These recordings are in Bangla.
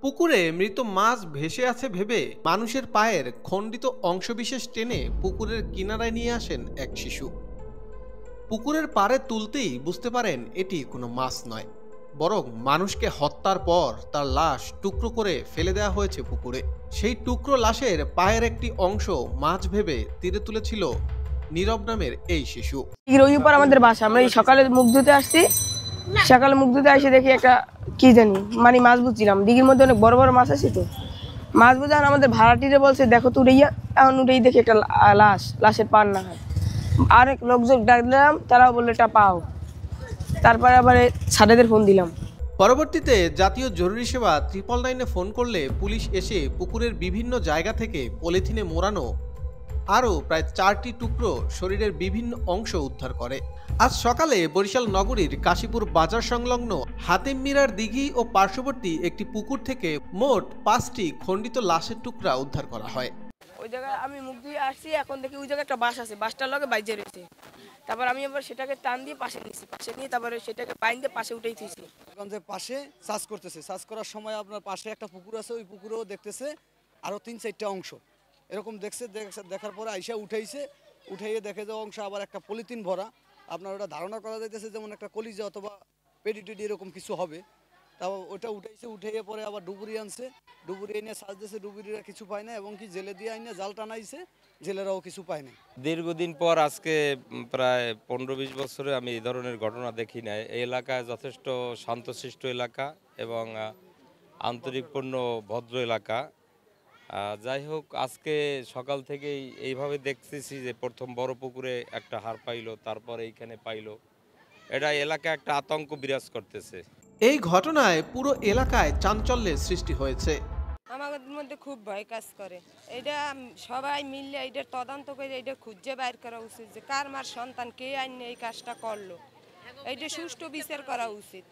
পুকুরে মৃত মাছ ভেসে আছে ভেবে মানুষের পায়ের খণ্ডিত অংশবিশেষ টেনে পুকুরের কিনারায় নিয়ে আসেন এক শিশু। পুকুরের পাড়ে তুলতেই বুঝতে পারেন এটি কোনো মাছ নয়, বরং মানুষকে হত্যার পর তার লাশ টুকরো করে ফেলে দেওয়া হয়েছে পুকুরে। সেই টুকরো লাশের পায়ের একটি অংশ মাছ ভেবে তীরে তুলেছিল নীরব নামের এই শিশু। রবিবার আমাদের বাসা, আমরা এই সকালে মুখ ধুতে আসছি। সকালে মুখ ধুতে আসি দেখি একটা কি জানি মানে মাছ বুঝছিলাম, দিঘির মধ্যে অনেক বড় বড় মাছ আছে। তো মাছ বুঝান আমাদের ভাড়াটিরে বলছে দেখো তো উড়াইয়া, এখন উঠেই দেখি একটা লাশের পান না হয়। আরেক লোকজন ডাকলাম, তারাও বললো এটা পাও। তারপরে আবার সাডেদের ফোন দিলাম। পরবর্তীতে জাতীয় জরুরি সেবা 999-এ ফোন করলে পুলিশ এসে পুকুরের বিভিন্ন জায়গা থেকে পলিথিনে মোড়ানো আরও প্রায় 4টি টুকরো শরীরের বিভিন্ন অংশ উদ্ধার করে। আজ সকালে বরিশাল নগরীর কাশীপুর বাজার সংলগ্ন হাতিম মিরার দিঘি ও পার্শ্ববর্তী একটি পুকুর থেকে মোট 5টি খণ্ডিত লাশের টুকরা উদ্ধার করা হয়। ওই জায়গায় আমি মুখ দিয়ে আসছি, এখন দেখি ওই জায়গায় একটা বাস আছে, বাসটার লগে বাইজে রয়েছে। তারপর আমি আবার সেটাকে টান দিয়ে পাশে নিয়েছি, পাশে নিয়ে তারপরে সেটাকে বাইন দিয়ে পাশে উঠেই দিয়েছি। এখন যে পাশে চাষ করতেছে, চাষ করার সময় আপনার পাশে একটা পুকুর আছে, ওই পুকুরেও দেখতেছে আরও 3-4টা অংশ এরকম দেখছে। দেখার পরে আইসা উঠাইয়ে দেখে যে অংশ আবার একটা পলিথিন ভরা। আপনার ওটা ধারণা করা যাইতেছে যেমন একটা কলিজা অথবা পেডি টেডি এরকম কিছু হবে। তাও ওটা উঠাইয়ে পরে আবার ডুবুরি আনছে, ডুবুরি এনে সাজ দিয়েছে, ডুবুরিরা কিছু পায় না, এবং কি জেলে দিয়ে আইনে জাল টানাইছে, জেলেরাও কিছু পায় না। দীর্ঘদিন পর আজকে প্রায় 15-20 বছরে আমি এই ধরনের ঘটনা দেখি নাই। এই এলাকায় যথেষ্ট শান্তশিষ্ট এলাকা এবং আন্তরিকপূর্ণ ভদ্র এলাকা। যাই হোক, আজকে সকাল থেকেই এইভাবে দেখতেছি যে প্রথম বড় পুকুরে একটা হাড় পাইলো, তারপর এইখানে পাইলো। এটা এলাকায় একটা আতঙ্ক বিরাজ করতেছে। এই ঘটনায় পুরো এলাকায় চাঞ্চল্যের সৃষ্টি হয়েছে। আমাদের মধ্যে খুব ভয় কাজ করে। এটা সবাই মিললে এটা তদন্ত করে এটা খুঁজে বাইর করা উচিত যে কার মার সন্তান কে আইনে এই কাজটা করলো, এইটা সুষ্ঠু বিচার করা উচিত।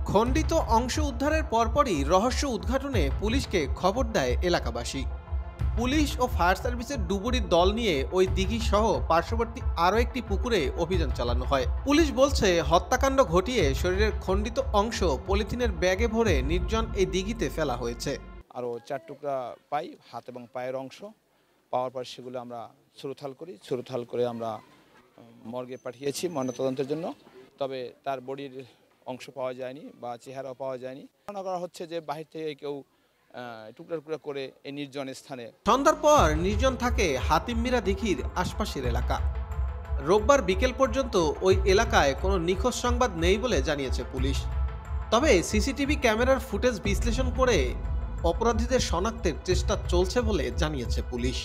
খণ্ডিত অংশ উদ্ধারের পরপরই রহস্য উদ্ঘাটনে পুলিশকে খবর দেয় এলাকাবাসী। পুলিশ ও ফায়ার সার্ভিসের ডুবুরির দল নিয়ে ওই দিঘি সহ পার্শ্ববর্তী আরও একটি পুকুরে অভিযান চালানো হয়। পুলিশ বলছে হত্যাকাণ্ড ঘটিয়ে শরীরের খণ্ডিত অংশ পলিথিনের ব্যাগে ভরে নির্জন এই দিঘিতে ফেলা হয়েছে। আরও 4 টুকরা পাই, হাত এবং পায়ের অংশ পাওয়ার পর সেগুলো আমরা ছুরুথাল করে আমরা মর্গে পাঠিয়েছি ময়নাতদন্তের জন্য। তবে তার বডির অংশ পাওয়া যায়নি বা চেহারাও পাওয়া যায়নি। ধারণা করা হচ্ছে যে বাহির থেকে কেউ টুকরা করে এই নির্জন স্থানে। সন্ধ্যার পর নির্জন থাকে হাতিম মিরা দিঘির আশপাশের এলাকা। রোববার বিকেল পর্যন্ত ওই এলাকায় কোনো নিখোঁজ সংবাদ নেই বলে জানিয়েছে পুলিশ। তবে সিসিটিভি ক্যামেরার ফুটেজ বিশ্লেষণ করে অপরাধীদের শনাক্তের চেষ্টা চলছে বলে জানিয়েছে পুলিশ।